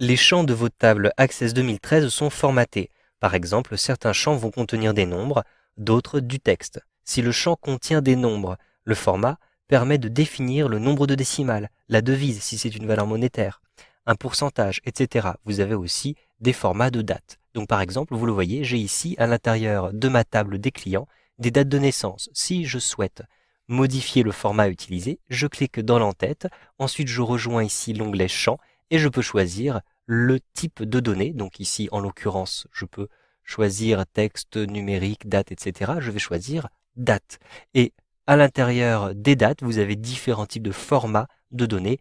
Les champs de votre table Access 2013 sont formatés. Par exemple, certains champs vont contenir des nombres, d'autres du texte. Si le champ contient des nombres, le format permet de définir le nombre de décimales, la devise si c'est une valeur monétaire, un pourcentage, etc. Vous avez aussi des formats de dates. Donc par exemple, vous le voyez, j'ai ici à l'intérieur de ma table des clients des dates de naissance. Si je souhaite modifier le format utilisé, je clique dans l'entête, ensuite je rejoins ici l'onglet champ et je peux choisir le type de données. Donc ici, en l'occurrence, je peux choisir texte, numérique, date, etc. Je vais choisir date. Et à l'intérieur des dates, vous avez différents types de formats de données,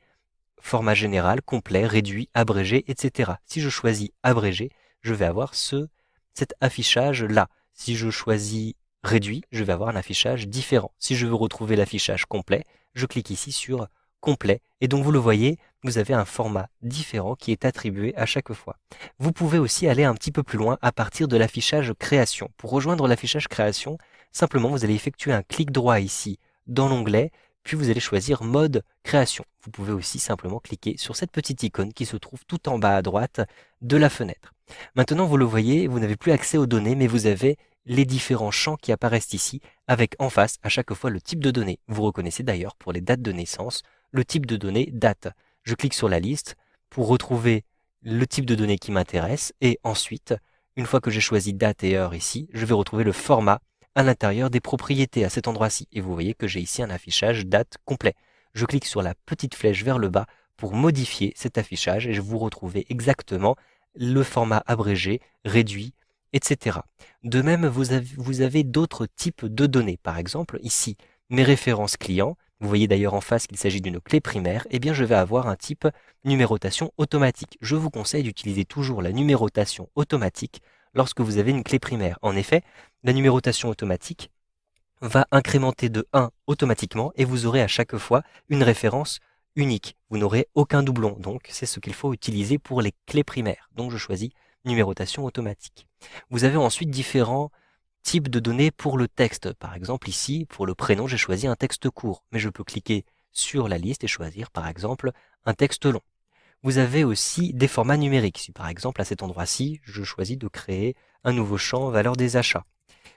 format général, complet, réduit, abrégé, etc. Si je choisis abrégé, je vais avoir cet affichage-là. Si je choisis réduit, je vais avoir un affichage différent. Si je veux retrouver l'affichage complet, je clique ici sur complet. Et donc vous le voyez, vous avez un format différent qui est attribué à chaque fois. Vous pouvez aussi aller un petit peu plus loin à partir de l'affichage création. Pour rejoindre l'affichage création, simplement vous allez effectuer un clic droit ici dans l'onglet, puis vous allez choisir mode création. Vous pouvez aussi simplement cliquer sur cette petite icône qui se trouve tout en bas à droite de la fenêtre. Maintenant, vous le voyez, vous n'avez plus accès aux données, mais vous avez les différents champs qui apparaissent ici, avec en face à chaque fois le type de données. Vous reconnaissez d'ailleurs pour les dates de naissance, le type de données date. Je clique sur la liste pour retrouver le type de données qui m'intéresse, et ensuite, une fois que j'ai choisi date et heure ici, je vais retrouver le format à l'intérieur des propriétés à cet endroit-ci. Et vous voyez que j'ai ici un affichage date complet. Je clique sur la petite flèche vers le bas pour modifier cet affichage et je vous retrouver exactement le format abrégé, réduit, etc. De même, vous avez d'autres types de données. Par exemple, ici, mes références clients. Vous voyez d'ailleurs en face qu'il s'agit d'une clé primaire. Eh bien, je vais avoir un type numérotation automatique. Je vous conseille d'utiliser toujours la numérotation automatique lorsque vous avez une clé primaire. En effet, la numérotation automatique va incrémenter de 1 automatiquement et vous aurez à chaque fois une référence unique. Vous n'aurez aucun doublon, donc c'est ce qu'il faut utiliser pour les clés primaires. Donc je choisis numérotation automatique. Vous avez ensuite différents types de données pour le texte. Par exemple ici, pour le prénom, j'ai choisi un texte court, mais je peux cliquer sur la liste et choisir par exemple un texte long. Vous avez aussi des formats numériques. Si par exemple à cet endroit-ci, je choisis de créer un nouveau champ valeur des achats,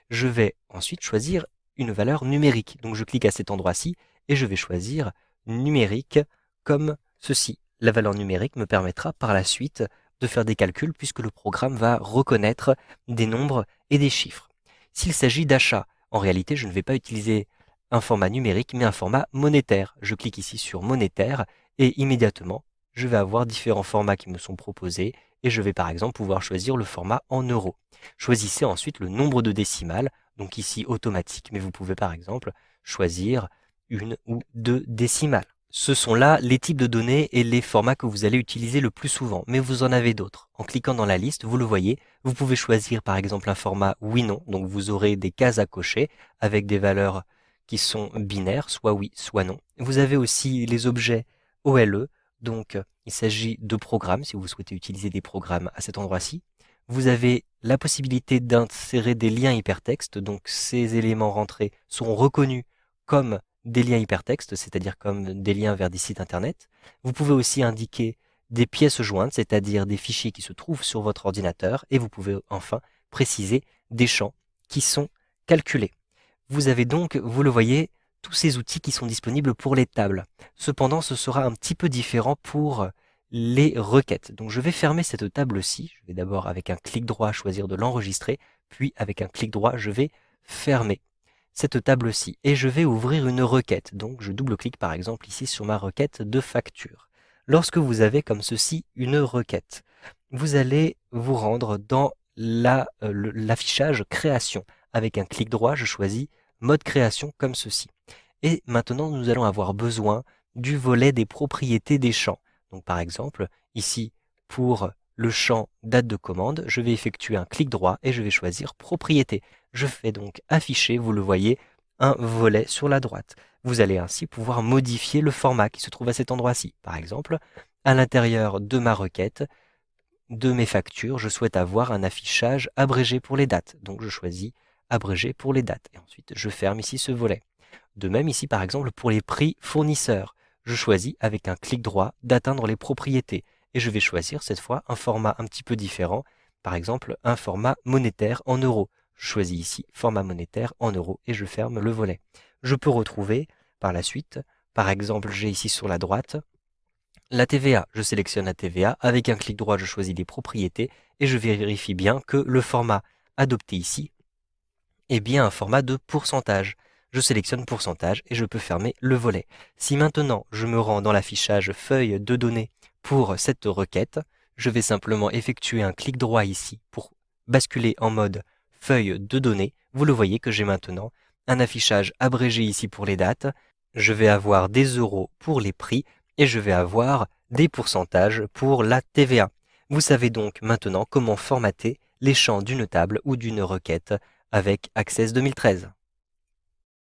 je vais ensuite choisir une valeur numérique. Donc je clique à cet endroit-ci et je vais choisir numérique comme ceci. La valeur numérique me permettra par la suite de faire des calculs puisque le programme va reconnaître des nombres et des chiffres. S'il s'agit d'achat, en réalité je ne vais pas utiliser un format numérique mais un format monétaire. Je clique ici sur monétaire et immédiatement je vais avoir différents formats qui me sont proposés et je vais par exemple pouvoir choisir le format en euros. Choisissez ensuite le nombre de décimales, donc ici automatique, mais vous pouvez par exemple choisir une ou deux décimales. Ce sont là les types de données et les formats que vous allez utiliser le plus souvent, mais vous en avez d'autres. En cliquant dans la liste, vous le voyez, vous pouvez choisir par exemple un format oui-non, donc vous aurez des cases à cocher avec des valeurs qui sont binaires, soit oui, soit non. Vous avez aussi les objets OLE, donc il s'agit de programmes, si vous souhaitez utiliser des programmes à cet endroit-ci. Vous avez la possibilité d'insérer des liens hypertextes, donc ces éléments rentrés seront reconnus comme des liens hypertextes, c'est-à-dire comme des liens vers des sites internet. Vous pouvez aussi indiquer des pièces jointes, c'est-à-dire des fichiers qui se trouvent sur votre ordinateur, et vous pouvez enfin préciser des champs qui sont calculés. Vous avez donc, vous le voyez, tous ces outils qui sont disponibles pour les tables. Cependant, ce sera un petit peu différent pour les requêtes. Donc je vais fermer cette table-ci. Je vais d'abord avec un clic droit choisir de l'enregistrer, puis avec un clic droit, je vais fermer cette table-ci et je vais ouvrir une requête. Donc je double-clique par exemple ici sur ma requête de facture. Lorsque vous avez comme ceci une requête, vous allez vous rendre dans l'affichage création. Avec un clic droit, je choisis mode création comme ceci. Et maintenant, nous allons avoir besoin du volet des propriétés des champs. Donc par exemple, ici, pour le champ date de commande, je vais effectuer un clic droit et je vais choisir propriété. Je fais donc afficher, vous le voyez, un volet sur la droite. Vous allez ainsi pouvoir modifier le format qui se trouve à cet endroit-ci. Par exemple, à l'intérieur de ma requête, de mes factures, je souhaite avoir un affichage abrégé pour les dates. Donc je choisis abrégé pour les dates. Et ensuite, je ferme ici ce volet. De même ici, par exemple, pour les prix fournisseurs, je choisis avec un clic droit d'atteindre les propriétés. et je vais choisir cette fois un format un petit peu différent, par exemple un format monétaire en euros. Je choisis ici format monétaire en euros et je ferme le volet. Je peux retrouver par la suite, par exemple j'ai ici sur la droite la TVA. Je sélectionne la TVA, avec un clic droit je choisis les propriétés et je vérifie bien que le format adopté ici est bien un format de pourcentage. Je sélectionne pourcentage et je peux fermer le volet. Si maintenant je me rends dans l'affichage feuille de données pour cette requête, je vais simplement effectuer un clic droit ici pour basculer en mode feuille de données. Vous le voyez que j'ai maintenant un affichage abrégé ici pour les dates. Je vais avoir des euros pour les prix et je vais avoir des pourcentages pour la TVA. Vous savez donc maintenant comment formater les champs d'une table ou d'une requête avec Access 2013.